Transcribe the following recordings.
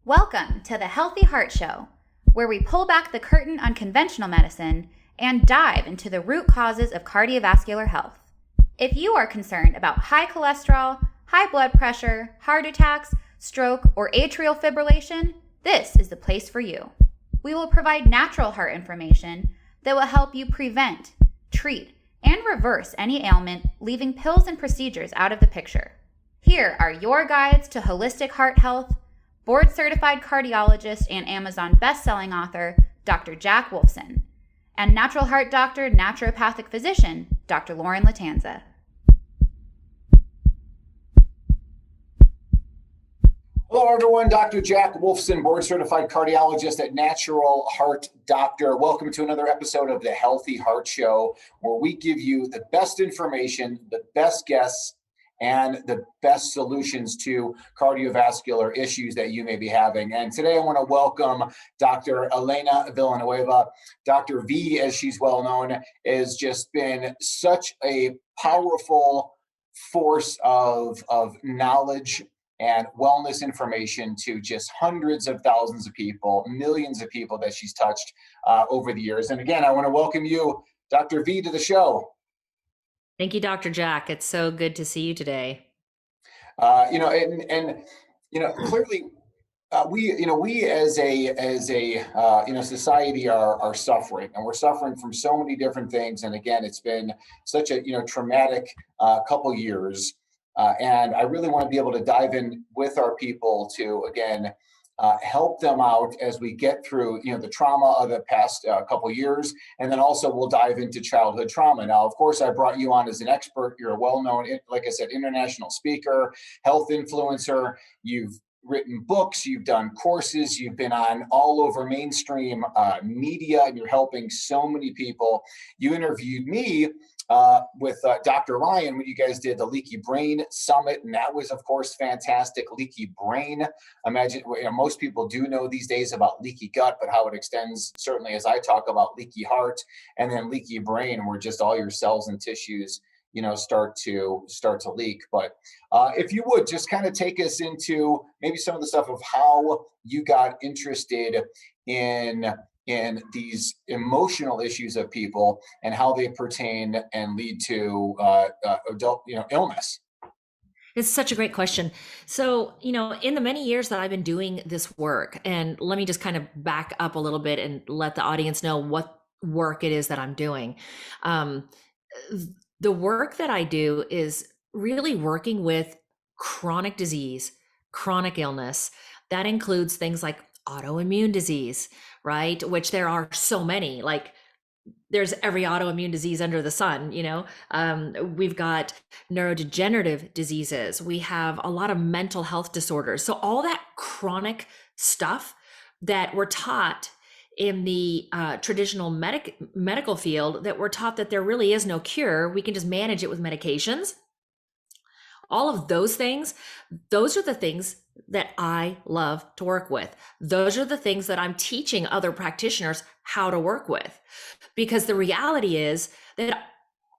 Welcome to the Healthy Heart Show, where we pull back the curtain on conventional medicine and dive into the root causes of cardiovascular health. If you are concerned about high cholesterol, high blood pressure, heart attacks, stroke, or atrial fibrillation, this is the place for you. We will provide natural heart information that will help you prevent, treat, and reverse any ailment, leaving pills and procedures out of the picture. Here are your guides to holistic heart health, board-certified cardiologist and Amazon best-selling author, Dr. Jack Wolfson, and natural heart doctor, naturopathic physician, Dr. Lauren Latanza. Hello, everyone. Dr. Jack Wolfson, board-certified cardiologist at Natural Heart Doctor. Welcome to another episode of the Healthy Heart Show, where we give you the best information, the best guests, and the best solutions to cardiovascular issues that you may be having. And today I want to welcome Dr. Elena Villanueva. Dr. V, as she's well known, has just been such a powerful force of knowledge and wellness information to just hundreds of thousands of people, millions of people that she's touched over the years. And again, I want to welcome you, Dr. V, to the show. Thank you, Dr. Jack. It's so good to see you today. Clearly, we as a society are suffering, and we're suffering from so many different things. And again, it's been such a traumatic couple years, and I really want to be able to dive in with our people to again help them out as we get through the trauma of the past couple years, and then also we'll dive into childhood trauma. Now, of course, I brought you on as an expert. You're a well-known, like I said, international speaker, health influencer. You've written books, you've done courses, you've been on all over mainstream media, and you're helping so many people. You interviewed me with Dr. Ryan when you guys did the Leaky Brain Summit, and that was, of course, fantastic. Leaky brain, imagine, most people do know these days about leaky gut, but how it extends, certainly as I talk about leaky heart, and then leaky brain, where just all your cells and tissues start to leak. But if you would just kind of take us into maybe some of the stuff of how you got interested in these emotional issues of people and how they pertain and lead to adult illness. It's such a great question. So, in the many years that I've been doing this work, and let me just kind of back up a little bit and let the audience know what work it is that I'm doing. The work that I do is really working with chronic disease, chronic illness. That includes things like autoimmune disease, right? Which there are so many, like there's every autoimmune disease under the sun, we've got neurodegenerative diseases. We have a lot of mental health disorders. So all that chronic stuff that we're taught in the traditional medical field, that we're taught that there really is no cure. We can just manage it with medications. All of those things, those are the things that I love to work with. Those are the things that I'm teaching other practitioners how to work with. Because the reality is that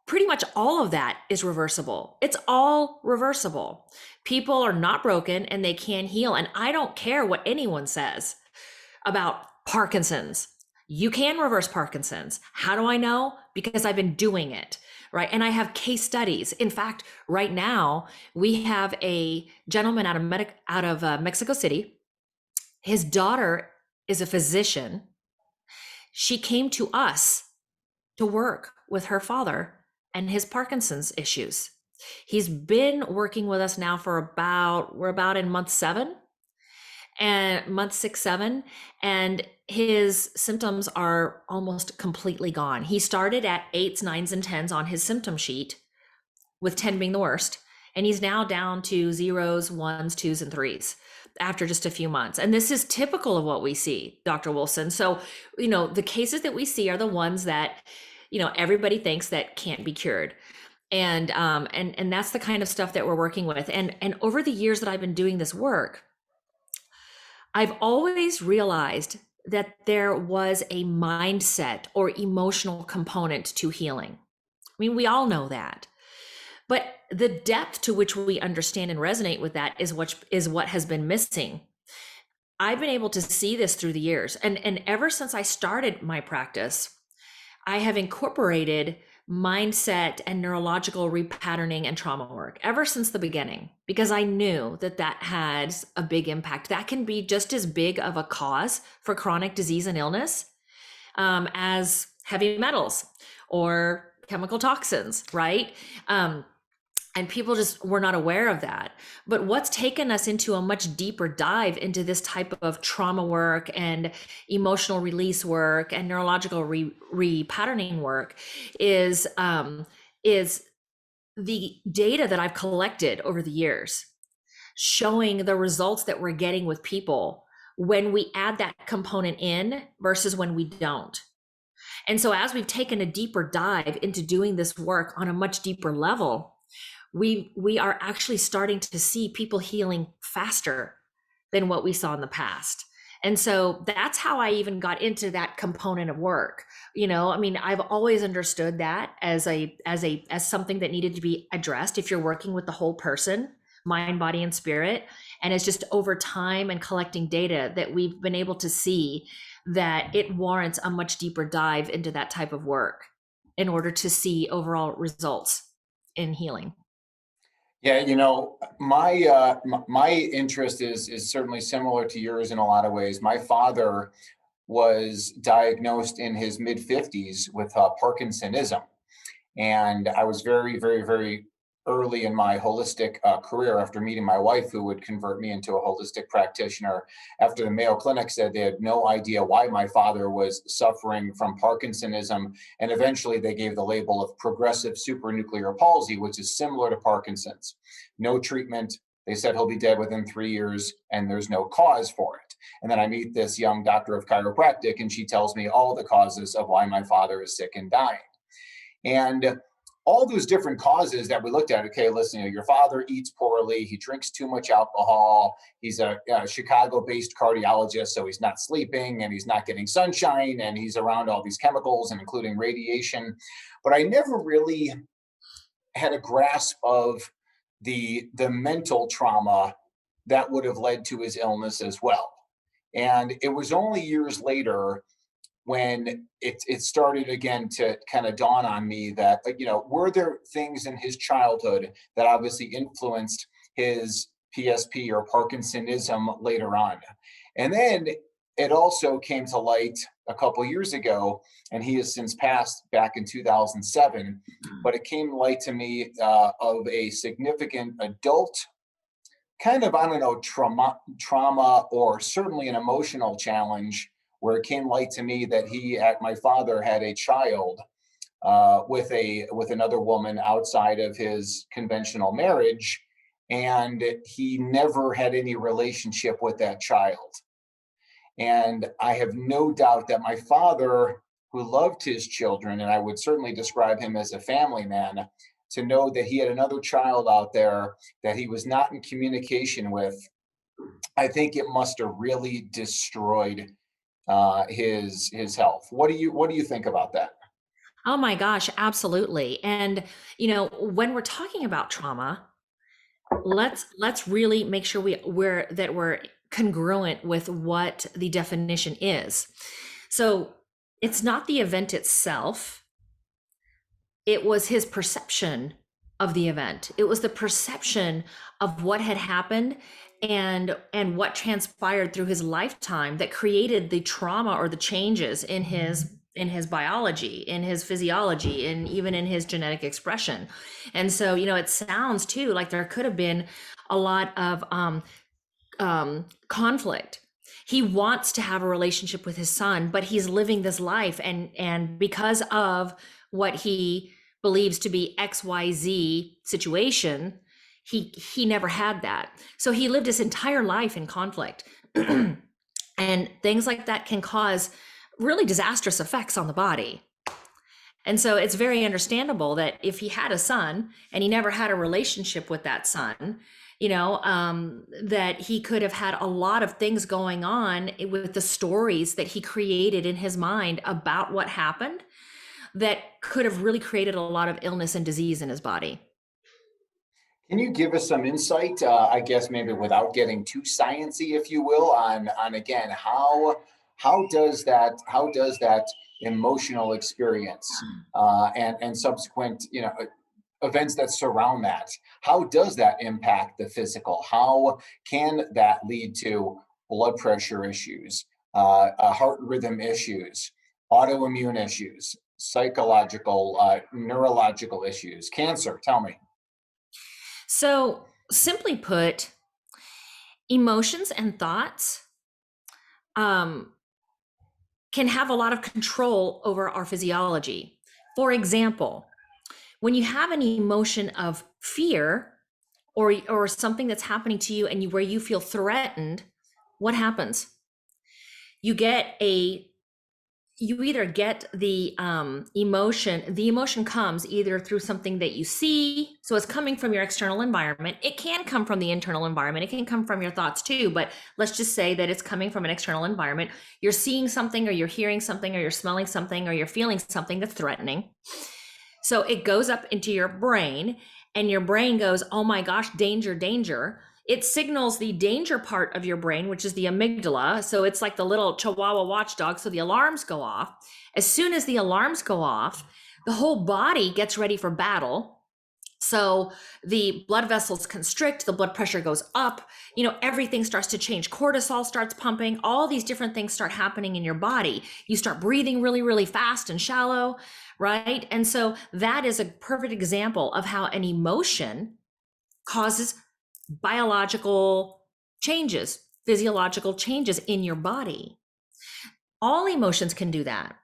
pretty much all of that is reversible. It's all reversible. People are not broken and they can heal. And I don't care what anyone says about Parkinson's. You can reverse Parkinson's. How do I know? Because I've been doing it. Right. And I have case studies. In fact, right now we have a gentleman out of Mexico City. His daughter is a physician. She came to us to work with her father and his Parkinson's issues. He's been working with us now for we're about in month 6, 7, and his symptoms are almost completely gone. He started at 8s, 9s, and 10s on his symptom sheet, with 10 being the worst. And he's now down to 0s, 1s, 2s, and 3s after just a few months. And this is typical of what we see, Dr. Wilson. So, the cases that we see are the ones that, everybody thinks that can't be cured. And that's the kind of stuff that we're working with. And over the years that I've been doing this work, I've always realized that there was a mindset or emotional component to healing. I mean, we all know that. But the depth to which we understand and resonate with that is what has been missing. I've been able to see this through the years. And ever since I started my practice, I have incorporated mindset and neurological repatterning and trauma work ever since the beginning, because I knew that that has a big impact. That can be just as big of a cause for chronic disease and illness as heavy metals or chemical toxins, right? And people just were not aware of that. But what's taken us into a much deeper dive into this type of trauma work and emotional release work and neurological repatterning work is the data that I've collected over the years, showing the results that we're getting with people when we add that component in versus when we don't. And so as we've taken a deeper dive into doing this work on a much deeper level, we are actually starting to see people healing faster than what we saw in the past. And so that's how I even got into that component of work. You know, I mean, I've always understood that as something that needed to be addressed if you're working with the whole person, mind, body, and spirit. And it's just over time and collecting data that we've been able to see that it warrants a much deeper dive into that type of work in order to see overall results in healing. Yeah, you know, my interest is certainly similar to yours in a lot of ways. My father was diagnosed in his mid 50s with Parkinsonism, and I was very, very, very early in my holistic career after meeting my wife, who would convert me into a holistic practitioner. After the Mayo Clinic said they had no idea why my father was suffering from Parkinsonism, and eventually they gave the label of progressive supranuclear palsy, which is similar to Parkinson's. No treatment. They said he'll be dead within 3 years, and there's no cause for it. And then I meet this young doctor of chiropractic, and she tells me all the causes of why my father is sick and dying. And all those different causes that we looked at, okay, listen, you know, your father eats poorly, he drinks too much alcohol, he's a Chicago-based cardiologist, so he's not sleeping and he's not getting sunshine and he's around all these chemicals and including radiation. But I never really had a grasp of the mental trauma that would have led to his illness as well. And it was only years later when it started again to kind of dawn on me that, you know, were there things in his childhood that obviously influenced his PSP or Parkinsonism later on? And then it also came to light a couple years ago, and he has since passed back in 2007, but it came to light to me of a significant adult kind of, I don't know, trauma or certainly an emotional challenge, where it came light to me that my father had a child with another woman outside of his conventional marriage, and he never had any relationship with that child. And I have no doubt that my father, who loved his children, and I would certainly describe him as a family man, to know that he had another child out there that he was not in communication with, I think it must have really destroyed his health. What do you think about that? Oh my gosh, absolutely. And you know, when we're talking about trauma, let's really make sure we're congruent with what the definition is. So it's not the event itself, it was his perception of the event. It was the perception of what had happened and what transpired through his lifetime that created the trauma or the changes in his biology, in his physiology, and even in his genetic expression. And so, you know, it sounds too like there could have been a lot of conflict. He wants to have a relationship with his son, but he's living this life, and because of what he believes to be XYZ situation, he never had that. So he lived his entire life in conflict. And things like that can cause really disastrous effects on the body. And so it's very understandable that if he had a son and he never had a relationship with that son, you know, that he could have had a lot of things going on with the stories that he created in his mind about what happened that could have really created a lot of illness and disease in his body. Can you give us some insight, I guess maybe without getting too sciencey, if you will, on again how does that emotional experience and subsequent events that surround that, how does that impact the physical? How can that lead to blood pressure issues, heart rhythm issues, autoimmune issues, psychological, neurological issues, cancer? Tell me. So, simply put, emotions and thoughts um, can have a lot of control over our physiology. For example, when you have an emotion of fear or something that's happening to you and where you feel threatened, what happens? You get a you either get the emotion comes either through something that you see, so it's coming from your external environment. It can come from the internal environment, it can come from your thoughts too, but let's just say that it's coming from an external environment. You're seeing something, or you're hearing something, or you're smelling something, or you're feeling something that's threatening. So it goes up into your brain, and your brain goes, oh my gosh, danger, danger. It signals the danger part of your brain, which is the amygdala. So it's like the little chihuahua watchdog. So the alarms go off. As soon as the alarms go off, the whole body gets ready for battle. So the blood vessels constrict, the blood pressure goes up, everything starts to change. Cortisol starts pumping, all these different things start happening in your body. You start breathing really, really fast and shallow, right? And so that is a perfect example of how an emotion causes biological changes, physiological changes in your body. All emotions can do that.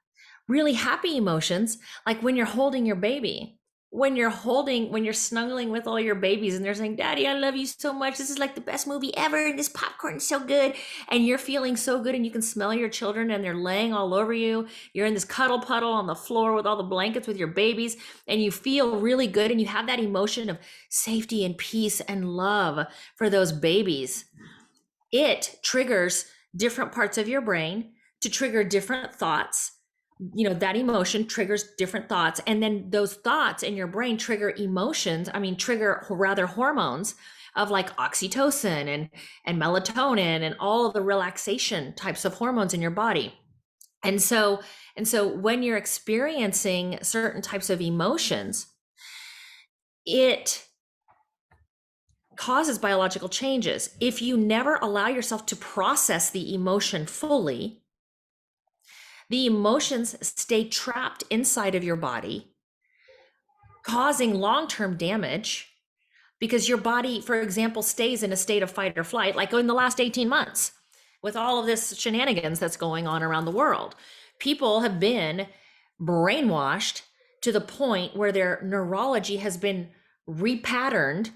Really happy emotions, like when you're holding your baby, when you're snuggling with all your babies and they're saying, Daddy, I love you so much. This is like the best movie ever. And this popcorn is so good. And you're feeling so good, and you can smell your children and they're laying all over you. You're in this cuddle puddle on the floor with all the blankets with your babies, and you feel really good. And you have that emotion of safety and peace and love for those babies. It triggers different parts of your brain to trigger different thoughts. That emotion triggers different thoughts, and then those thoughts in your brain trigger hormones of like oxytocin and melatonin and all of the relaxation types of hormones in your body. And so when you're experiencing certain types of emotions, it causes biological changes. If you never allow yourself to process the emotion fully, the emotions stay trapped inside of your body, causing long-term damage, because your body, for example, stays in a state of fight or flight, like in the last 18 months, with all of this shenanigans that's going on around the world. People have been brainwashed to the point where their neurology has been repatterned,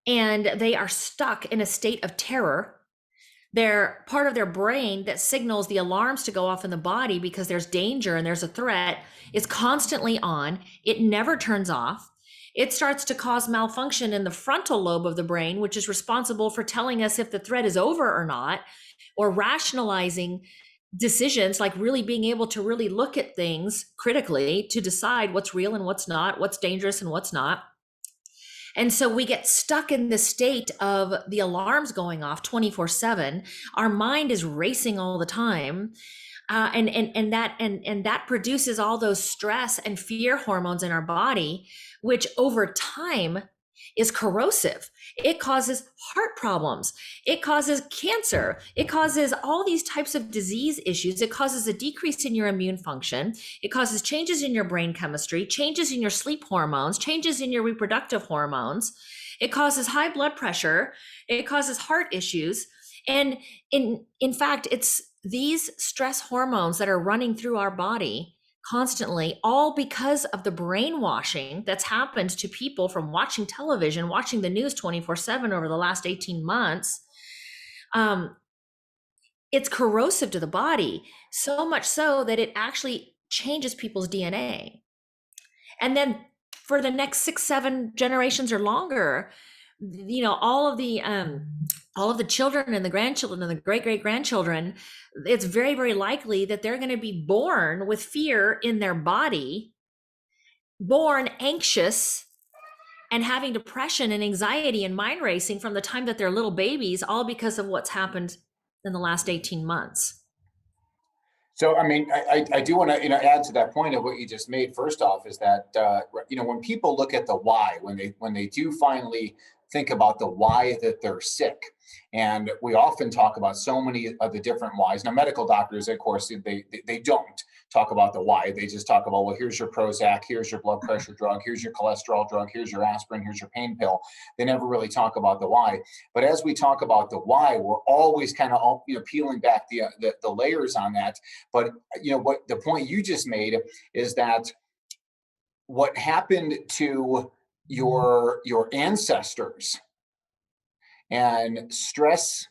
and they are stuck in a state of terror. They're part of their brain that signals the alarms to go off in the body because there's danger and there's a threat is constantly on. It never turns off. It starts to cause malfunction in the frontal lobe of the brain, which is responsible for telling us if the threat is over or not, or rationalizing decisions, like really being able to really look at things critically to decide what's real and what's not, what's dangerous and what's not. And so we get stuck in the state of the alarms going off 24/7. Our mind is racing all the time. And that produces all those stress and fear hormones in our body, which over time is corrosive. It causes heart problems. It causes cancer. It causes all these types of disease issues. It causes a decrease in your immune function. It causes changes in your brain chemistry, changes in your sleep hormones, changes in your reproductive hormones. It causes high blood pressure. It causes heart issues. And in fact, it's these stress hormones that are running through our body constantly, all because of the brainwashing that's happened to people from watching television, watching the news 24/7 over the last 18 months. It's corrosive to the body, so much so that it actually changes people's DNA. And then for the next 6-7 generations or longer, all of the children and the grandchildren and the great-great-grandchildren, it's very, very likely that they're going to be born with fear in their body, born anxious, and having depression and anxiety and mind racing from the time that they're little babies, all because of what's happened in the last 18 months. So, I mean, I do want to, add to that point of what you just made. First off, is that when people look at the why, when they do finally think about the why that they're sick, and we often talk about so many of the different whys. Now, medical doctors, of course, they don't talk about the why. They just talk about, well, here's your Prozac, here's your blood pressure drug, here's your cholesterol drug, here's your aspirin, here's your pain pill. They never really talk about the why. But as we talk about the why, we're always kind of peeling back the layers on that. But what the point you just made is that what happened to your ancestors and stress,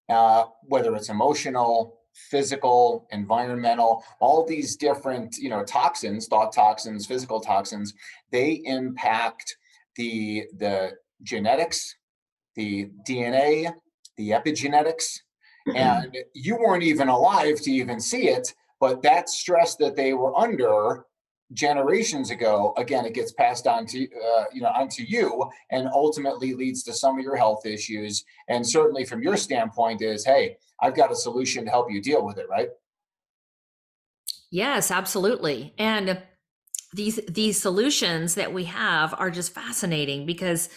whether it's emotional, physical, environmental, all these different toxins, thought toxins, physical toxins, they impact the genetics, the DNA, the epigenetics, and you weren't even alive to even see it. But that stress that they were under generations ago, again, it gets passed on to onto you, and ultimately leads to some of your health issues. And certainly, from your standpoint, is, hey, I've got a solution to help you deal with it, right? Yes, absolutely. And these solutions that we have are just fascinating because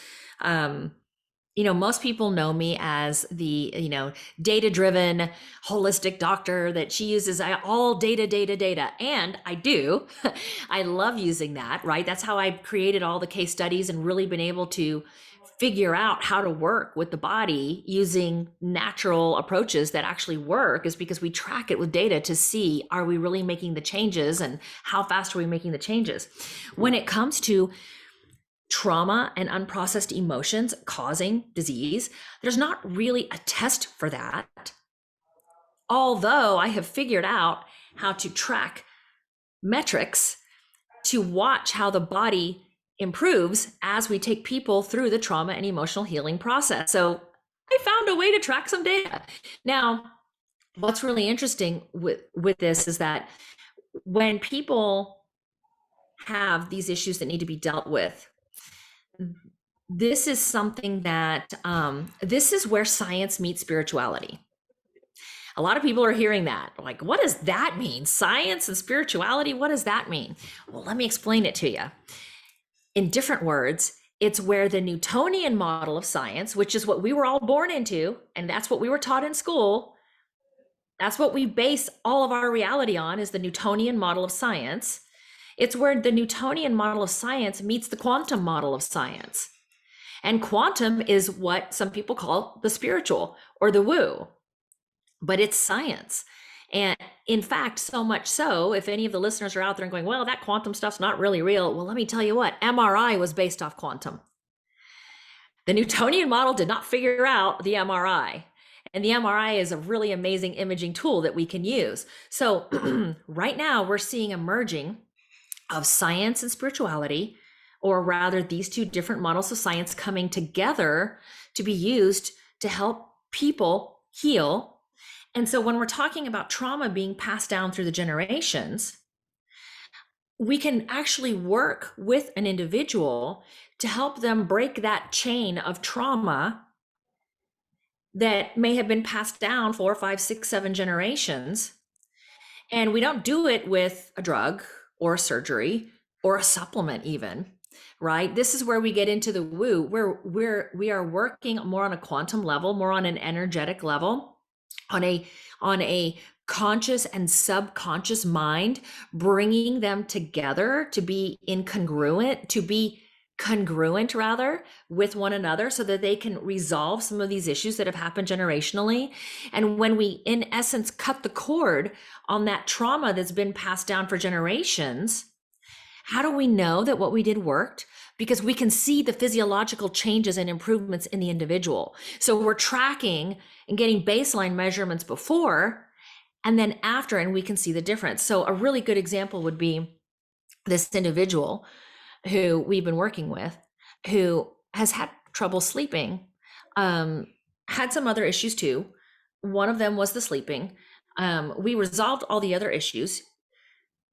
most people know me as the, data-driven holistic doctor that she uses all data. And I do. I love using that, right? That's how I've created all the case studies and really been able to figure out how to work with the body using natural approaches that actually work, is because we track it with data to see, are we really making the changes and how fast are we making the changes? When it comes to trauma and unprocessed emotions causing disease, there's not really a test for that. Although I have figured out how to track metrics to watch how the body improves as we take people through the trauma and emotional healing process. So I found a way to track some data. Now, what's really interesting with this is that when people have these issues that need to be dealt with, this is something that this is where science meets spirituality. A lot of people are hearing that, like, what does that mean? Science and spirituality, what does that mean? Well, let me explain it to you. In different words, it's where the Newtonian model of science, which is what we were all born into, and that's what we were taught in school, that's what we base all of our reality on, is the Newtonian model of science. It's where the Newtonian model of science meets the quantum model of science. And quantum is what some people call the spiritual or the woo, but it's science. And in fact, so much so, if any of the listeners are out there and going, well, that quantum stuff's not really real. Well, let me tell you what, MRI was based off quantum. The Newtonian model did not figure out the MRI. And the MRI is a really amazing imaging tool that we can use. So right now we're seeing a merging of science and spirituality, or rather these two different models of science coming together to be used to help people heal. And so when we're talking about trauma being passed down through the generations, we can actually work with an individual to help them break that chain of trauma that may have been passed down 4, 5, 6, 7 generations. And we don't do it with a drug or a surgery or a supplement even, right? This is where we get into the woo, where we are working more on a quantum level, more on an energetic level, on a conscious and subconscious mind, bringing them together to be congruent rather with one another, so that they can resolve some of these issues that have happened generationally. And when we, in essence, cut the cord on that trauma that's been passed down for generations, how do we know that what we did worked? Because we can see the physiological changes and improvements in the individual. So we're tracking and getting baseline measurements before and then after, and we can see the difference. So a really good example would be this individual who we've been working with, who has had trouble sleeping, had some other issues too. One of them was the sleeping. We resolved all the other issues.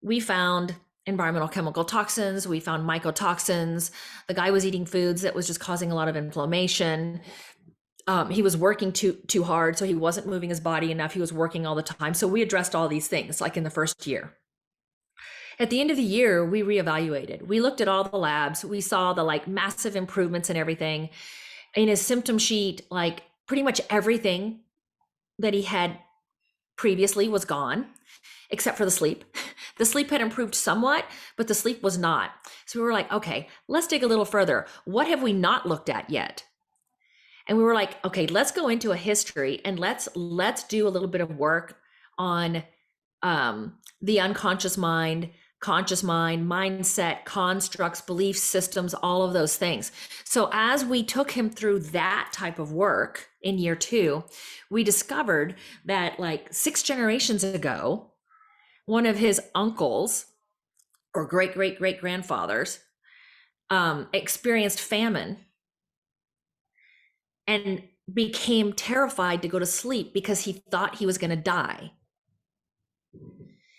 We found environmental chemical toxins. We found mycotoxins. The guy was eating foods that was just causing a lot of inflammation. He was working too hard, so he wasn't moving his body enough. He was working all the time. So we addressed all these things like in the first year. At the end of the year, we reevaluated. We looked at all the labs. We saw the like massive improvements in everything. In his symptom sheet, like pretty much everything that he had previously was gone, except for the sleep. The sleep had improved somewhat, but the sleep was not. So we were like, okay, let's dig a little further. What have we not looked at yet? And we were like, okay, let's go into a history and let's do a little bit of work on the unconscious mind, conscious mind, mindset, constructs, belief systems, all of those things. So as we took him through that type of work in year 2, we discovered that like 6 generations ago, one of his uncles or great grandfathers experienced famine and became terrified to go to sleep because he thought he was going to die.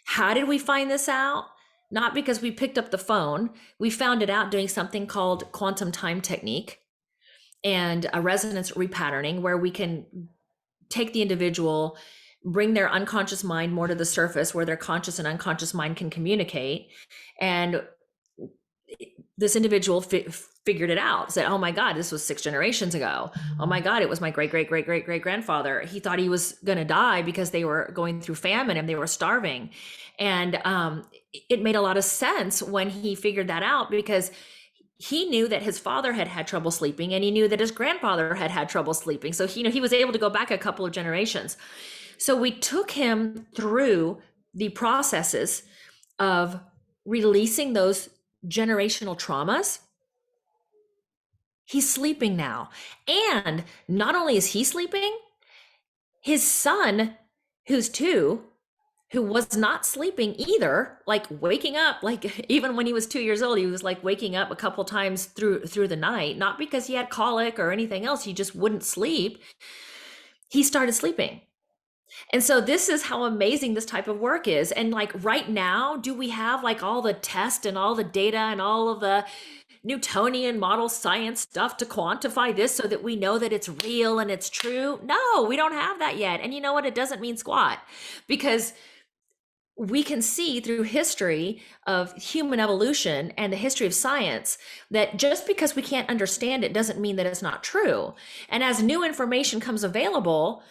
How did we find this out? Not because we picked up the phone. We found it out doing something called quantum time technique and a resonance repatterning, where we can take the individual, bring their unconscious mind more to the surface where their conscious and unconscious mind can communicate. And this individual figured it out, said, oh my God, this was 6 generations ago. Oh my God, it was my great grandfather. He thought he was going to die because they were going through famine and they were starving. And it made a lot of sense when he figured that out, because he knew that his father had had trouble sleeping and he knew that his grandfather had had trouble sleeping. So he was able to go back a couple of generations. So we took him through the processes of releasing those generational traumas. He's sleeping now. And not only is he sleeping, his son, who's 2, who was not sleeping either, like waking up, like even when he was 2 years old, he was like waking up a couple times through the night, not because he had colic or anything else. He just wouldn't sleep. He started sleeping. And so this is how amazing this type of work is. And like right now, do we have like all the tests and all the data and all of the Newtonian model science stuff to quantify this so that we know that it's real and it's true? No, we don't have that yet. And you know what? It doesn't mean squat, because we can see through history of human evolution and the history of science that just because we can't understand it doesn't mean that it's not true. And as new information comes available,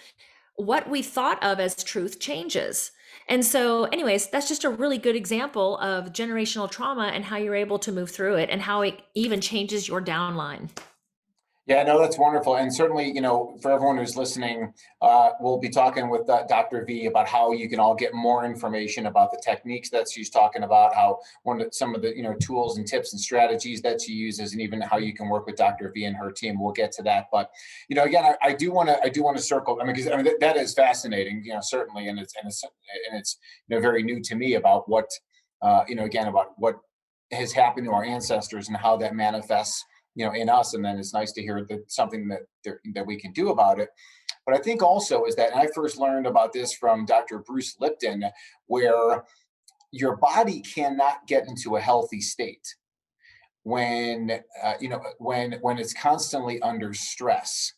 what we thought of as truth changes. And so anyways, that's just a really good example of generational trauma and how you're able to move through it and how it even changes your downline. Yeah, no, that's wonderful. And certainly, for everyone who's listening, we'll be talking with Dr. V about how you can all get more information about the techniques that she's talking about, how some of the, tools and tips and strategies that she uses, and even how you can work with Dr. V and her team. We'll get to that. But, again, I do want to circle, because that is fascinating, certainly. And it's very new to me about what, again, about what has happened to our ancestors and how that manifests in us. And then it's nice to hear that something that we can do about it. But I think also is that, and I first learned about this from Dr. Bruce Lipton, where your body cannot get into a healthy state when it's constantly under stress,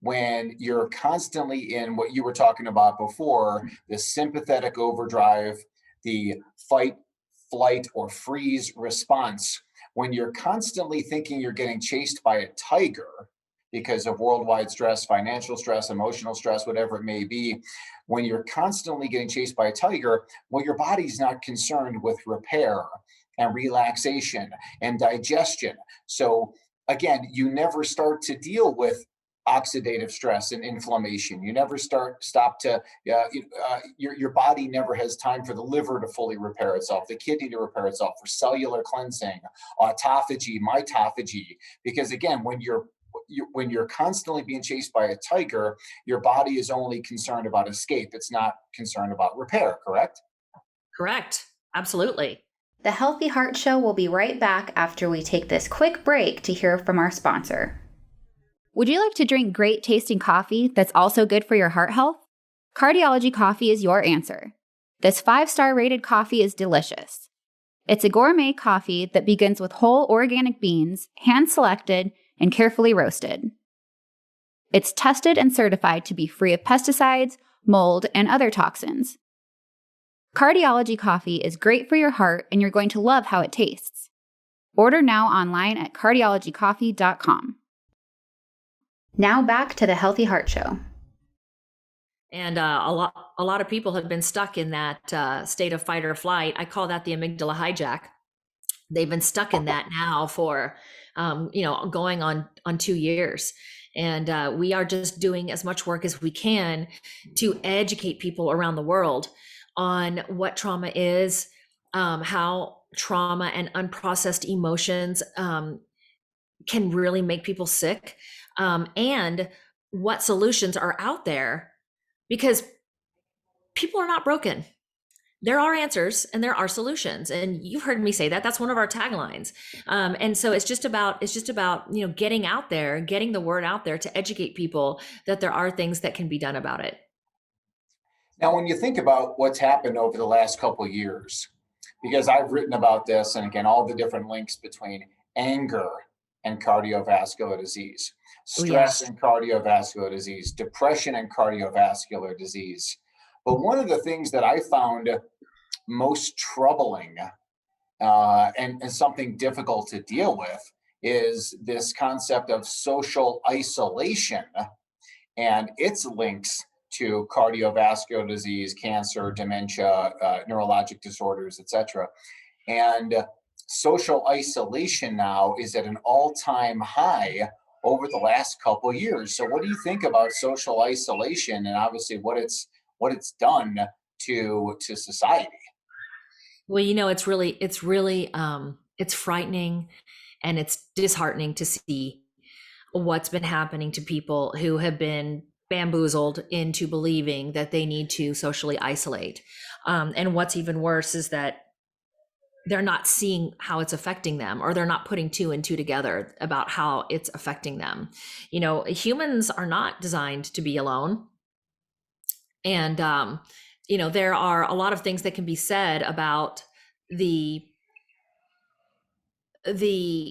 when you're constantly in what you were talking about before, the sympathetic overdrive, the fight, flight, or freeze response. When you're constantly thinking you're getting chased by a tiger because of worldwide stress, financial stress, emotional stress, whatever it may be, when you're constantly getting chased by a tiger, well, your body's not concerned with repair and relaxation and digestion. So again, you never start to deal with oxidative stress and inflammation. You never stop to, your body never has time for the liver to fully repair itself, the kidney to repair itself, for cellular cleansing, autophagy, mitophagy. Because again, when you're constantly being chased by a tiger, your body is only concerned about escape. It's not concerned about repair, correct? Correct. Absolutely. The Healthy Heart Show will be right back after we take this quick break to hear from our sponsor. Would you like to drink great tasting coffee that's also good for your heart health? Cardiology Coffee is your answer. This 5-star rated coffee is delicious. It's a gourmet coffee that begins with whole organic beans, hand-selected and carefully roasted. It's tested and certified to be free of pesticides, mold, and other toxins. Cardiology coffee is great for your heart, and you're going to love how it tastes. Order now online at cardiologycoffee.com. Now back to the Healthy Heart Show. And a lot of people have been stuck in that state of fight or flight. I call that the amygdala hijack. They've been stuck in that now for, going on 2 years. And we are just doing as much work as we can to educate people around the world on what trauma is, how trauma and unprocessed emotions can really make people sick, and what solutions are out there, because people are not broken. There are answers and there are solutions, and you've heard me say that. That's one of our taglines. And so it's just about getting out there, getting the word out there to educate people that there are things that can be done about it. Now, when you think about what's happened over the last couple of years, because I've written about this, and again, all the different links between anger and cardiovascular disease, stress and cardiovascular disease, depression and cardiovascular disease. But one of the things that I found most troubling and something difficult to deal with is this concept of social isolation and its links to cardiovascular disease, cancer, dementia, neurologic disorders, etc. And social isolation now is at an all-time high over the last couple of years. So what do you think about social isolation, and obviously what it's done to society? Well, it's really it's frightening and it's disheartening to see what's been happening to people who have been bamboozled into believing that they need to socially isolate. And what's even worse is that they're not seeing how it's affecting them, or they're not putting two and two together about how it's affecting them. Humans are not designed to be alone. And, there are a lot of things that can be said about the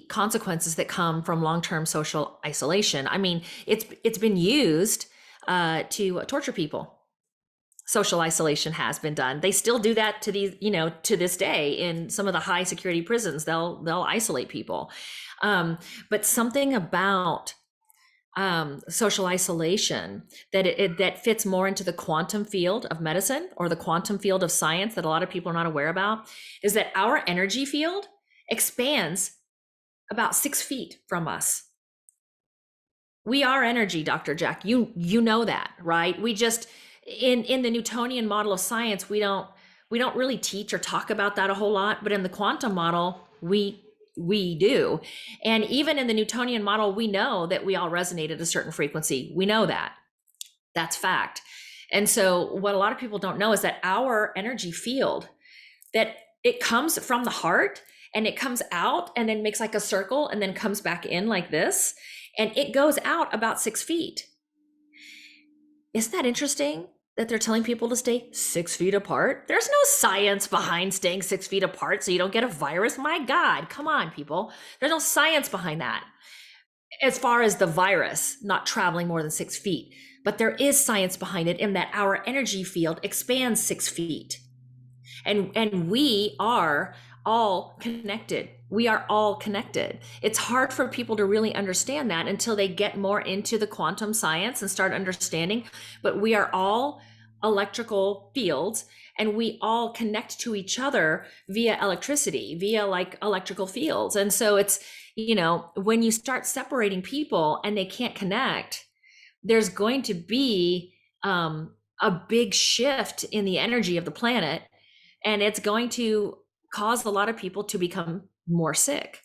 consequences that come from long-term social isolation. I mean, it's been used to torture people. Social isolation has been done. They still do that to this day in some of the high security prisons. They'll isolate people. But something about social isolation that fits more into the quantum field of medicine, or the quantum field of science, that a lot of people are not aware about, is that our energy field expands about 6 feet from us. We are energy, Dr. Jack. You know that, right? We just in the Newtonian model of science, we don't really teach or talk about that a whole lot, but in the quantum model, we do. And even in the Newtonian model, we know that we all resonate at a certain frequency. We know that. That's fact. And so what a lot of people don't know is that our energy field, that it comes from the heart and it comes out and then makes like a circle and then comes back in like this. And it goes out about 6 feet. Isn't that interesting that they're telling people to stay 6 feet apart? There's no science behind staying 6 feet apart so you don't get a virus. My God, come on, people. There's no science behind that. As far as the virus not traveling more than 6 feet, but there is science behind it in that our energy field expands 6 feet. And we are all connected. We are all connected. It's hard for people to really understand that until they get more into the quantum science and start understanding, but we are all electrical fields, and we all connect to each other via electricity, via like electrical fields. And so it's, when you start separating people and they can't connect, there's going to be a big shift in the energy of the planet, and it's going to cause a lot of people to become more sick.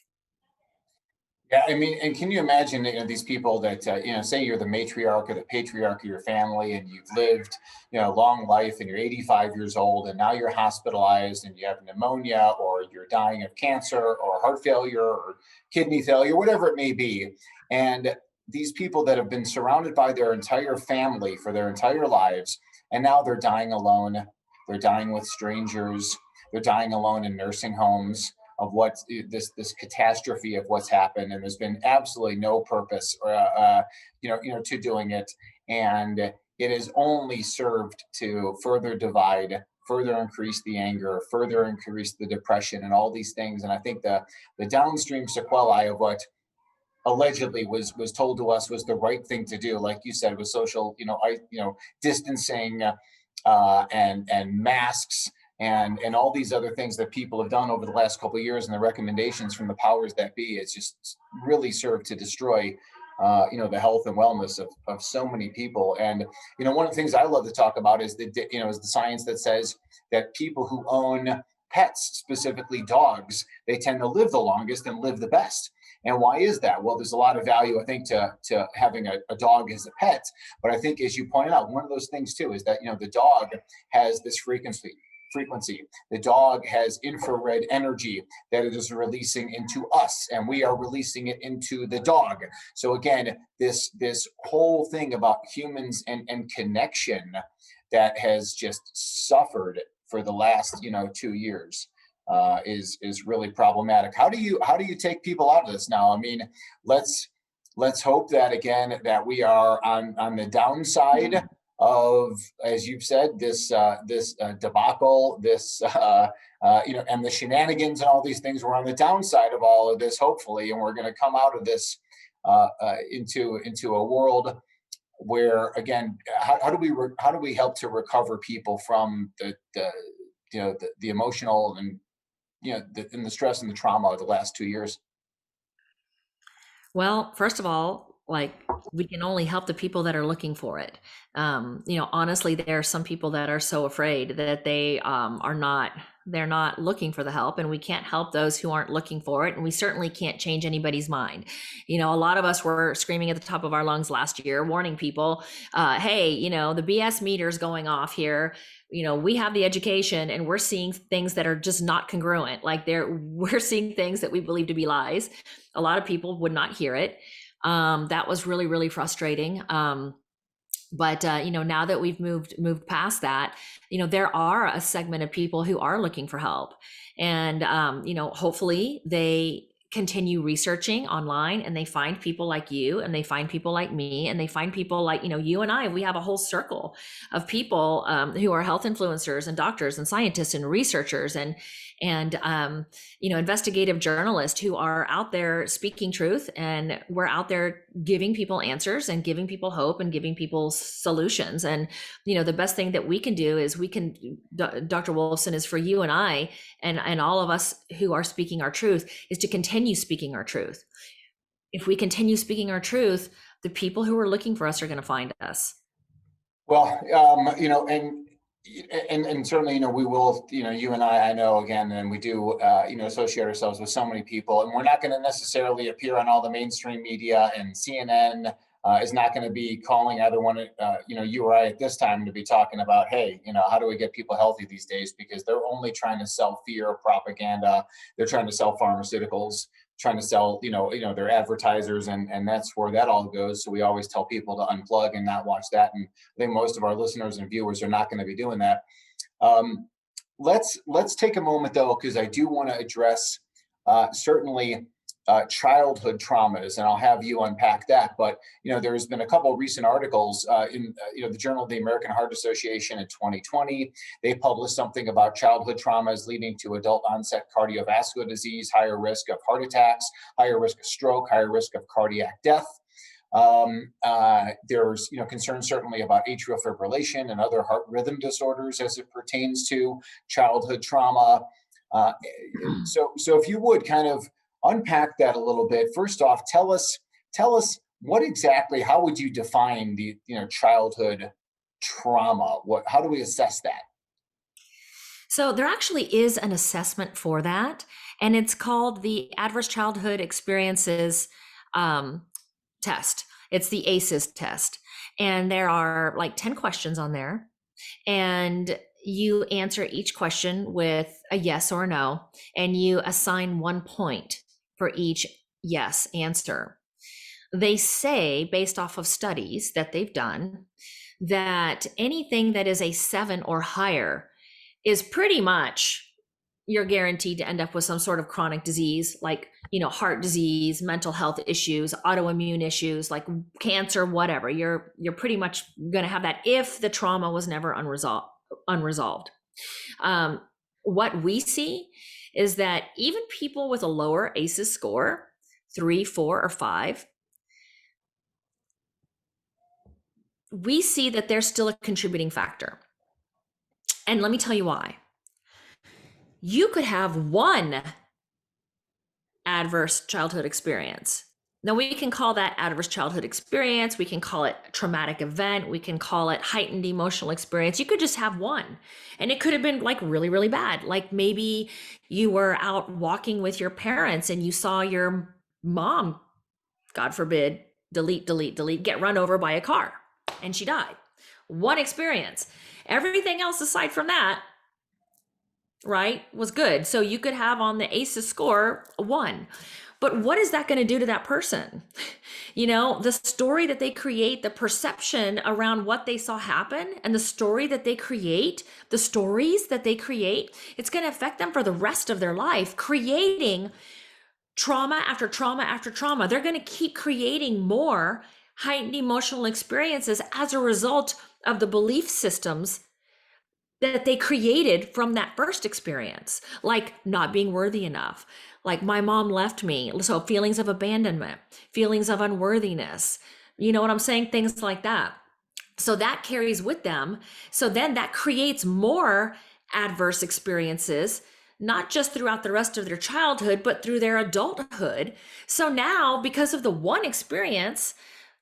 Yeah, I mean, and can you imagine, these people that, say you're the matriarch or the patriarch of your family, and you've lived, a long life, and you're 85 years old, and now you're hospitalized and you have pneumonia, or you're dying of cancer or heart failure or kidney failure, whatever it may be. And these people that have been surrounded by their entire family for their entire lives, and now they're dying alone, they're dying with strangers. they're dying alone in nursing homes of what this catastrophe of what's happened, and there's been absolutely no purpose or to doing it, and it has only served to further divide, further increase the anger, further increase the depression, and all these things. And I think the downstream sequelae of what allegedly was told to us was the right thing to do, like you said, with social distancing, and masks, and all these other things that people have done over the last couple of years, and the recommendations from the powers that be, it's just really served to destroy the health and wellness of so many people. And one of the things I love to talk about is the science that says that people who own pets, specifically dogs, they tend to live the longest and live the best. And why is that? Well, there's a lot of value, I think, to having a dog as a pet. But I think, as you pointed out, one of those things too is that the dog has this frequency. The dog has infrared energy that it is releasing into us, and we are releasing it into the dog. So again, this whole thing about humans and connection that has just suffered for the last 2 years is really problematic. How do you take people out of this now? I mean, let's hope that, again, that we are on the downside of, as you've said, this debacle, and the shenanigans and all these things. We're on the downside of all of this, hopefully, and we're going to come out of this into a world where, again, how do we help to recover people from the emotional and the stress and the trauma of the last 2 years? Well, first of all, we can only help the people that are looking for it. Honestly, there are some people that are so afraid that they're not looking for the help, and we can't help those who aren't looking for it. And we certainly can't change anybody's mind. A lot of us were screaming at the top of our lungs last year, warning people, hey, the BS meter's going off here. We have the education, and we're seeing things that are just not congruent. We're seeing things that we believe to be lies. A lot of people would not hear it. That was really, really frustrating. But now that we've moved past that, there are a segment of people who are looking for help, and hopefully they continue researching online, and they find people like you, and they find people like me, and they find people like you and I. We have a whole circle of people who are health influencers and doctors and scientists and researchers and investigative journalists who are out there speaking truth, and we're out there giving people answers and giving people hope and giving people solutions. And the best thing that we can do is Dr. Wolfson, is for you and I and all of us who are speaking our truth, is to continue speaking our truth. If we continue speaking our truth, the people who are looking for us are going to find us. Well, and certainly, we will, you and I know, again, and we do, associate ourselves with so many people, and we're not going to necessarily appear on all the mainstream media, and CNN is not going to be calling either one, you or I at this time to be talking about, hey, how do we get people healthy these days? Because they're only trying to sell fear, propaganda. They're trying to sell pharmaceuticals, trying to sell, their advertisers, and that's where that all goes. So we always tell people to unplug and not watch that. And I think most of our listeners and viewers are not going to be doing that. Let's take a moment though, because I do want to address certainly childhood traumas, and I'll have you unpack that. But there's been a couple of recent articles in the Journal of the American Heart Association in 2020. They published something about childhood traumas leading to adult onset cardiovascular disease, higher risk of heart attacks, higher risk of stroke, higher risk of cardiac death. There's concern certainly about atrial fibrillation and other heart rhythm disorders as it pertains to childhood trauma. So if you would kind of unpack that a little bit. First off, tell us what exactly, how would you define the childhood trauma? How do we assess that? So there actually is an assessment for that, and it's called the Adverse Childhood Experiences test. It's the ACEs test, and there are 10 questions on there, and you answer each question with a yes or no, and you assign 1 point for each yes answer. They say, based off of studies that they've done, that anything that is a 7 or higher is pretty much you're guaranteed to end up with some sort of chronic disease, like, heart disease, mental health issues, autoimmune issues, like cancer, whatever. You're pretty much going to have that if the trauma was never unresolved. What we see is that even people with a lower ACEs score, 3, 4, or 5, we see that they're still a contributing factor. And let me tell you why. You could have one adverse childhood experience. Now, we can call that adverse childhood experience. We can call it traumatic event. We can call it heightened emotional experience. You could just have one. And it could have been like really, really bad. Like maybe you were out walking with your parents and you saw your mom, God forbid, delete, get run over by a car and she died. One experience. Everything else aside from that, right, was good. So you could have on the ACEs score a 1. But what is that going to do to that person? The story that they create, the perception around what they saw happen, and the stories that they create, it's going to affect them for the rest of their life, creating trauma after trauma after trauma. They're going to keep creating more heightened emotional experiences as a result of the belief systems that they created from that first experience, like not being worthy enough, like my mom left me. So feelings of abandonment, feelings of unworthiness, you know what I'm saying? Things like that. So that carries with them. So then that creates more adverse experiences, not just throughout the rest of their childhood, but through their adulthood. So now, because of the one experience,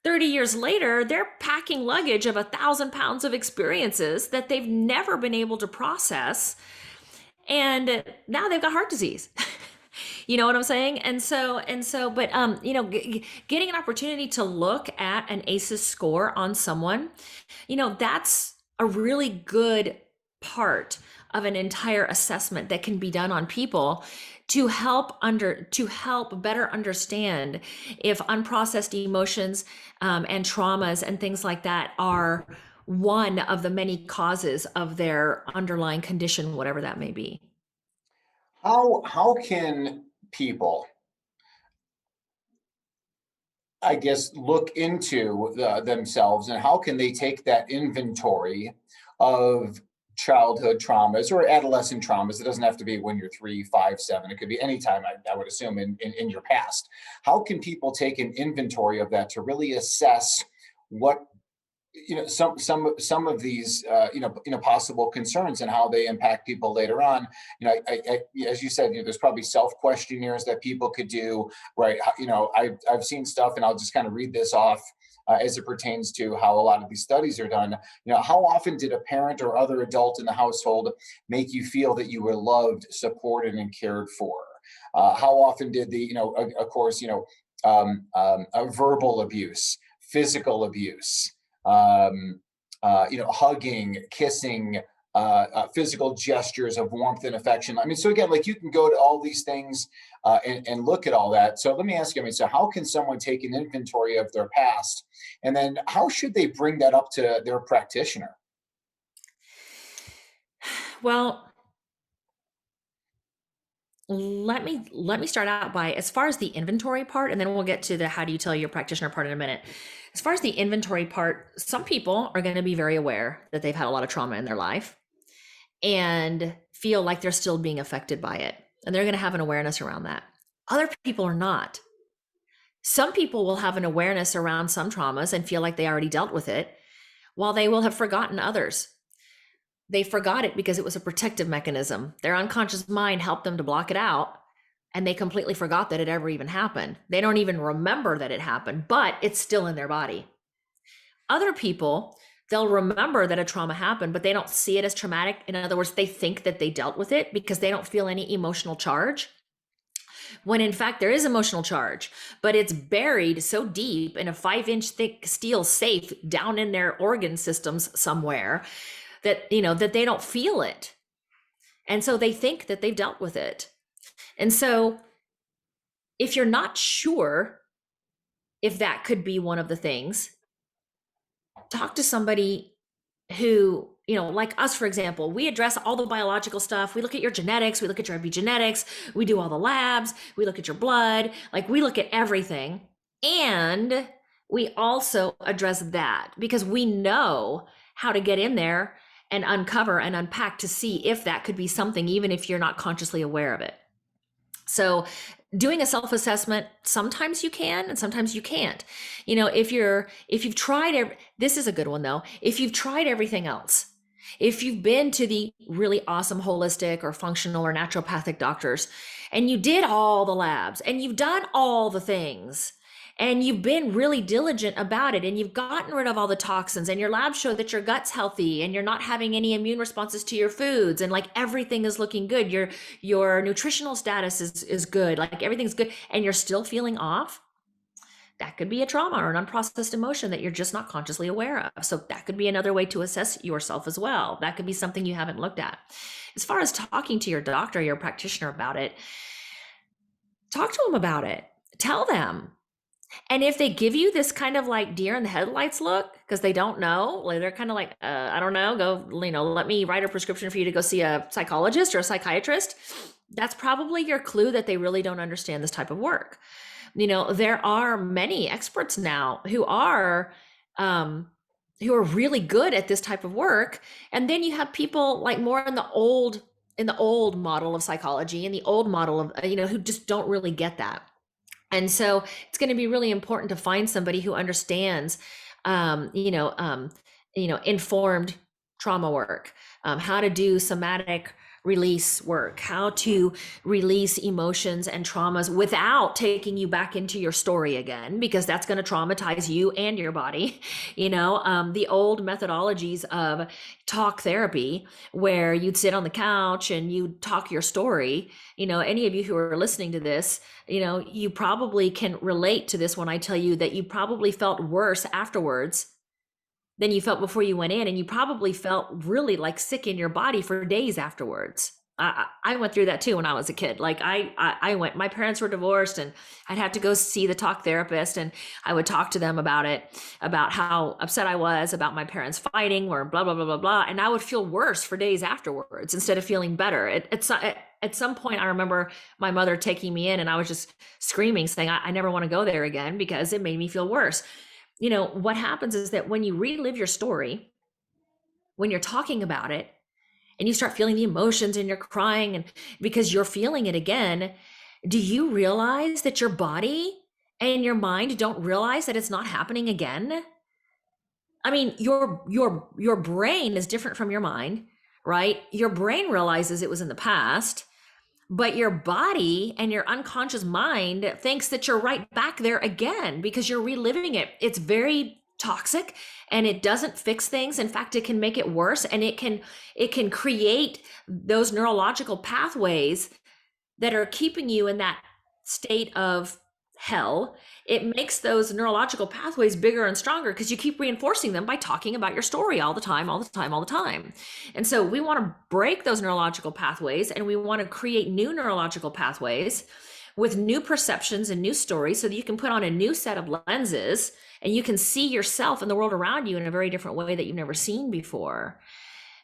30 years later, they're packing luggage of 1,000 pounds of experiences that they've never been able to process. And now they've got heart disease. You know what I'm saying? But getting an opportunity to look at an ACEs score on someone, that's a really good part of an entire assessment that can be done on people to help better understand if unprocessed emotions and traumas and things like that are one of the many causes of their underlying condition, whatever that may be. How can people, I guess, look into themselves, and how can they take that inventory of childhood traumas or adolescent traumas? It doesn't have to be when you're 3, 5, 7. It could be any time, I would assume, in your past. How can people take an inventory of that to really assess what some of these possible concerns and how they impact people later on? As you said, there's probably self questionnaires that people could do, right? I've seen stuff, and I'll just kind of read this off as it pertains to how a lot of these studies are done. How often did a parent or other adult in the household make you feel that you were loved, supported, and cared for? How often did verbal abuse, physical abuse, hugging, kissing, physical gestures of warmth and affection. I mean, so again, like, you can go to all these things and look at all that. So let me ask you, so how can someone take an inventory of their past, and then how should they bring that up to their practitioner? Well, let me start out by, as far as the inventory part, and then we'll get to the how do you tell your practitioner part in a minute. As far as the inventory part, some people are going to be very aware that they've had a lot of trauma in their life and feel like they're still being affected by it, and they're going to have an awareness around that. Other people are not. Some people will have an awareness around some traumas and feel like they already dealt with it, while they will have forgotten others. They forgot it because it was a protective mechanism. Their unconscious mind helped them to block it out, and they completely forgot that it ever even happened. They don't even remember that it happened, but it's still in their body. Other people, they'll remember that a trauma happened, but they don't see it as traumatic. In other words, they think that they dealt with it because they don't feel any emotional charge, when in fact there is emotional charge, but it's buried so deep in a 5-inch thick steel safe down in their organ systems somewhere that they don't feel it. And so they think that they've dealt with it. And so if you're not sure if that could be one of the things, talk to somebody who like us, for example, we address all the biological stuff. We look at your genetics, we look at your epigenetics, we do all the labs, we look at your blood, like we look at everything. And we also address that because we know how to get in there and uncover and unpack to see if that could be something, even if you're not consciously aware of it. So doing a self-assessment, sometimes you can and sometimes you can't. If you've tried, this is a good one though. If you've tried everything else, if you've been to the really awesome holistic or functional or naturopathic doctors and you did all the labs and you've done all the things and you've been really diligent about it and you've gotten rid of all the toxins and your labs show that your gut's healthy and you're not having any immune responses to your foods and like everything is looking good, your nutritional status is good, like everything's good, and you're still feeling off, that could be a trauma or an unprocessed emotion that you're just not consciously aware of. So that could be another way to assess yourself as well. That could be something you haven't looked at. As far as talking to your doctor, your practitioner about it, talk to them about it. Tell them. And if they give you this kind of like deer in the headlights look, because they don't know, like they're kind of like, I don't know, go, let me write a prescription for you to go see a psychologist or a psychiatrist. That's probably your clue that they really don't understand this type of work. There are many experts now who are really good at this type of work. And then you have people like more in the old model of psychology and the old model of, who just don't really get that. And so it's going to be really important to find somebody who understands, informed trauma work, how to do somatic release work, how to release emotions and traumas without taking you back into your story again, because that's going to traumatize you and your body. The old methodologies of talk therapy where you'd sit on the couch and you'd talk your story. Any of you who are listening to this, you probably can relate to this when I tell you that you probably felt worse afterwards than you felt before you went in, and you probably felt really like sick in your body for days afterwards. I went through that too when I was a kid. Like my parents were divorced and I'd have to go see the talk therapist, and I would talk to them about it, about how upset I was about my parents fighting or blah, blah, blah, blah, blah. And I would feel worse for days afterwards instead of feeling better. At some point, I remember my mother taking me in and I was just screaming, saying, I never want to go there again because it made me feel worse. What happens is that when you relive your story, when you're talking about it and you start feeling the emotions and you're crying and because you're feeling it again, do you realize that your body and your mind don't realize that it's not happening again? I mean, your brain is different from your mind, right? Your brain realizes it was in the past, but your body and your unconscious mind thinks that you're right back there again because you're reliving it. It's very toxic and it doesn't fix things. In fact, it can make it worse, and it can create those neurological pathways that are keeping you in that state of hell. It makes those neurological pathways bigger and stronger because you keep reinforcing them by talking about your story all the time, all the time, all the time. And so we want to break those neurological pathways, and we want to create new neurological pathways with new perceptions and new stories so that you can put on a new set of lenses and you can see yourself and the world around you in a very different way that you've never seen before.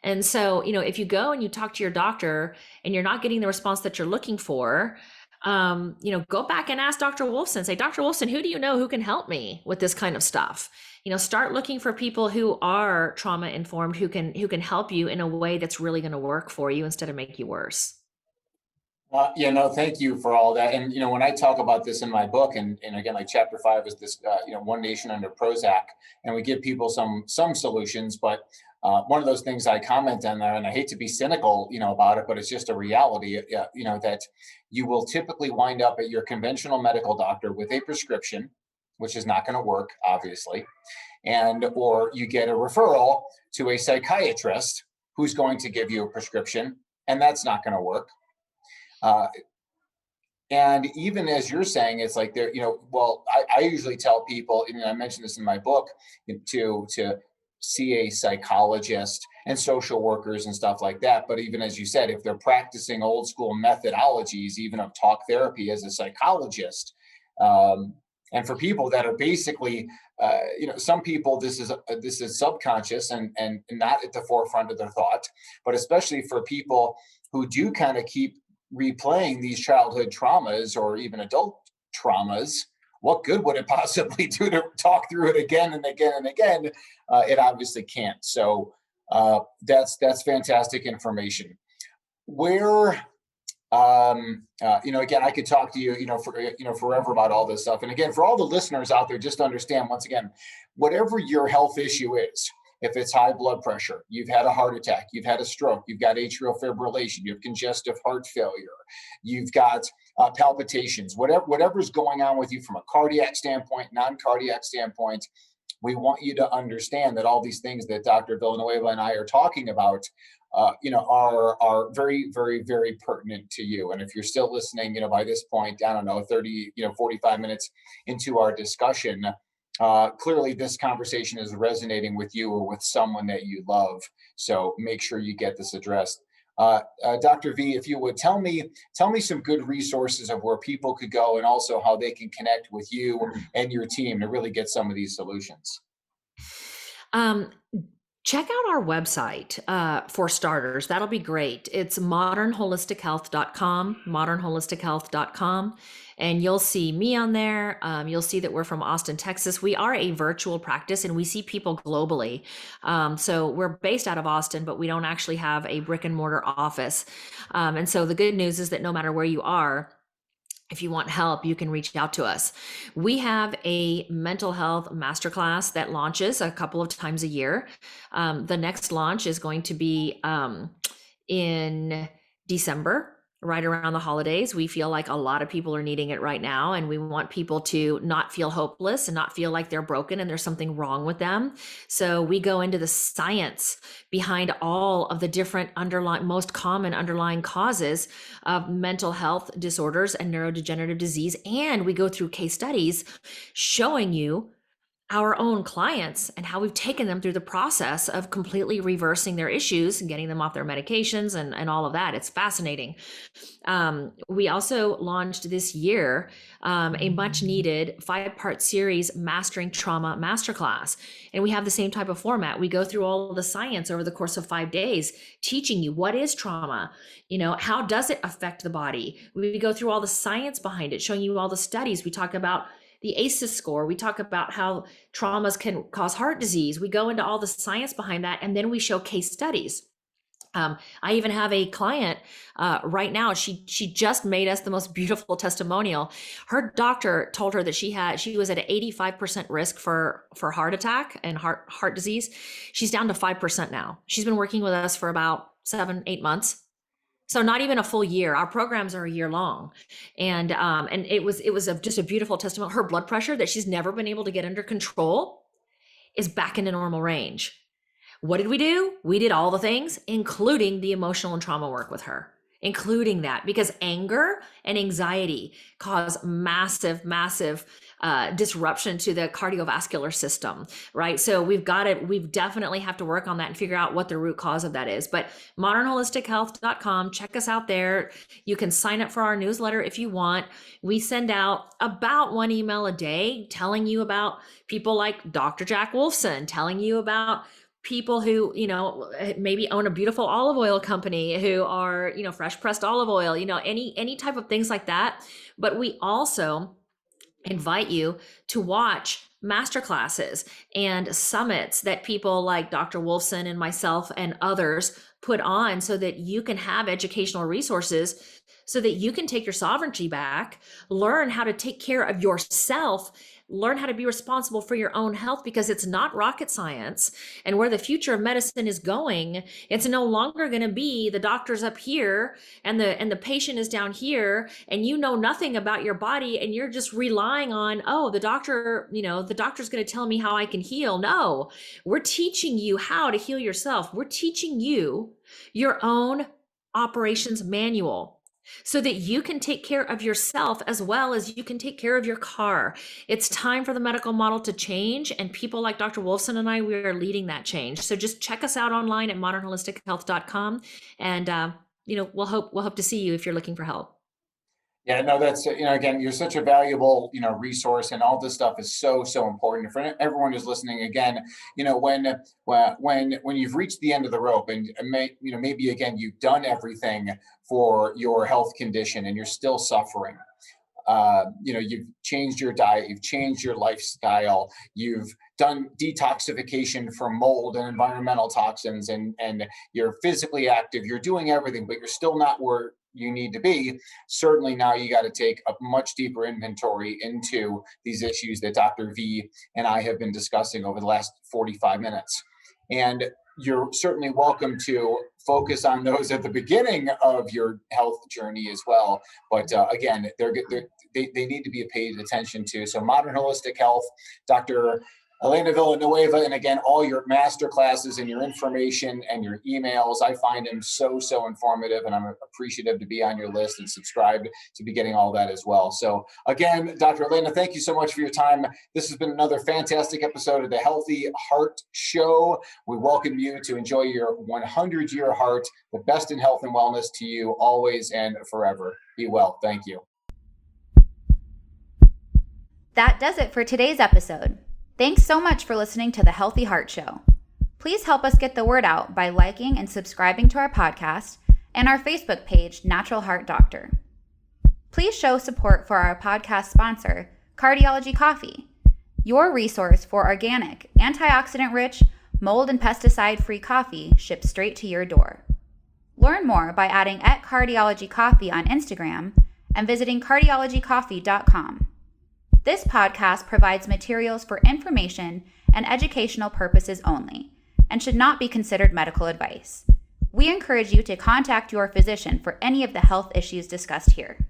And so, if you go and you talk to your doctor and you're not getting the response that you're looking for, go back and ask Dr. Wolfson, say, Dr. Wolfson, who do you know who can help me with this kind of stuff? Start looking for people who are trauma informed, who can help you in a way that's really going to work for you instead of make you worse. Thank you for all that. And, when I talk about this in my book, and again, like chapter 5 is this, One Nation Under Prozac, and we give people some solutions, but one of those things I comment on there, and I hate to be cynical, about it, but it's just a reality, that you will typically wind up at your conventional medical doctor with a prescription, which is not going to work, obviously, or you get a referral to a psychiatrist who's going to give you a prescription, and that's not going to work. And even as you're saying, it's like I usually tell people, and I mentioned this in my book, to see a psychologist and social workers and stuff like that. But even as you said, if they're practicing old school methodologies, even of talk therapy as a psychologist, And for people that are basically, some people, this is subconscious and not at the forefront of their thought, but especially for people who do kind of keep replaying these childhood traumas or even adult traumas. What good would it possibly do to talk through it again and again and again? It obviously can't. So that's fantastic information. Where again, I could talk to you, forever about all this stuff. And again, for all the listeners out there, just understand once again, whatever your health issue is, if it's high blood pressure, you've had a heart attack, you've had a stroke, you've got atrial fibrillation, you have congestive heart failure, you've got palpitations, whatever's going on with you from a cardiac standpoint, non-cardiac standpoint, we want you to understand that all these things that Dr. Villanueva and I are talking about are very, very, very pertinent to you. And if you're still listening, by this point, I don't know, 30, 45 minutes into our discussion, clearly this conversation is resonating with you or with someone that you love. So make sure you get this addressed. Dr. V, if you would tell me some good resources of where people could go and also how they can connect with you and your team to really get some of these solutions. Check out our website for starters. That'll be great. It's modernholistichealth.com, and you'll see me on there. You'll see that we're from Austin, Texas. We are a virtual practice and we see people globally. So we're based out of Austin, but we don't actually have a brick and mortar office. And so the good news is that no matter where you are, if you want help, you can reach out to us. We have a mental health masterclass that launches a couple of times a year. The next launch is going to be in December, right around the holidays. We feel like a lot of people are needing it right now, and we want people to not feel hopeless and not feel like they're broken and there's something wrong with them. So we go into the science behind all of the different most common underlying causes of mental health disorders and neurodegenerative disease. And we go through case studies showing you our own clients and how we've taken them through the process of completely reversing their issues and getting them off their medications and all of that. It's fascinating. We also launched this year a much needed 5-part series, Mastering Trauma Masterclass. And we have the same type of format. We go through all of the science over the course of 5 days, teaching you what is trauma, how does it affect the body? We go through all the science behind it, showing you all the studies. We talk about the ACEs score. We talk about how traumas can cause heart disease. We go into all the science behind that, and then we show case studies. I even have a client right now. She just made us the most beautiful testimonial. Her doctor told her that she was at an 85% risk for heart attack and heart disease. She's down to 5% now. She's been working with us for about 7-8 months. So not even a full year. Our programs are a year long. And it was just a beautiful testimony. Her blood pressure that she's never been able to get under control is back into normal range. What did we do? We did all the things, including the emotional and trauma work with her, including that, because anger and anxiety cause massive disruption to the cardiovascular system, right? So we definitely have to work on that and figure out what the root cause of that is. But modernholistichealth.com, check us out there. You can sign up for our newsletter if you want. We send out about 1 email a day telling you about people like Dr. Jack Wolfson, telling you about people who, maybe own a beautiful olive oil company, who are, fresh pressed olive oil, any type of things like that. But we also invite you to watch masterclasses and summits that people like Dr. Wolfson and myself and others put on so that you can have educational resources so that you can take your sovereignty back, learn how to take care of yourself, learn how to be responsible for your own health, because it's not rocket science. And where the future of medicine is going, it's no longer going to be the doctor's up here and the patient is down here, and you know nothing about your body and you're just relying on, the doctor's going to tell me how I can heal. No, we're teaching you how to heal yourself. We're teaching you your own operations manual, so that you can take care of yourself as well as you can take care of your car. It's time for the medical model to change, and people like Dr. Wolfson and I, we are leading that change. So just check us out online at modernholistichealth.com, and we'll hope to see you if you're looking for help. Yeah, no, that's, again, you're such a valuable, resource, and all this stuff is so, so important for everyone who's listening. Again, when you've reached the end of the rope, and maybe again, you've done everything for your health condition and you're still suffering. You've changed your diet, you've changed your lifestyle, you've done detoxification from mold and environmental toxins, and you're physically active, you're doing everything, but you're still not where you need to be. Certainly now you got to take a much deeper inventory into these issues that Dr. V and I have been discussing over the last 45 minutes. And you're certainly welcome to focus on those at the beginning of your health journey as well. But again, they need to be paid attention to. So Modern Holistic Health, Dr. Elena Villanueva, and again, all your master classes and your information and your emails, I find them so, so informative, and I'm appreciative to be on your list and subscribed to be getting all that as well. So again, Dr. Elena, thank you so much for your time. This has been another fantastic episode of the Healthy Heart Show. We welcome you to enjoy your 100-year heart, the best in health and wellness to you always and forever. Be well. Thank you. That does it for today's episode. Thanks so much for listening to the Healthy Heart Show. Please help us get the word out by liking and subscribing to our podcast and our Facebook page, Natural Heart Doctor. Please show support for our podcast sponsor, Cardiology Coffee, your resource for organic, antioxidant-rich, mold and pesticide-free coffee shipped straight to your door. Learn more by adding @cardiologycoffee on Instagram and visiting cardiologycoffee.com. This podcast provides materials for information and educational purposes only and should not be considered medical advice. We encourage you to contact your physician for any of the health issues discussed here.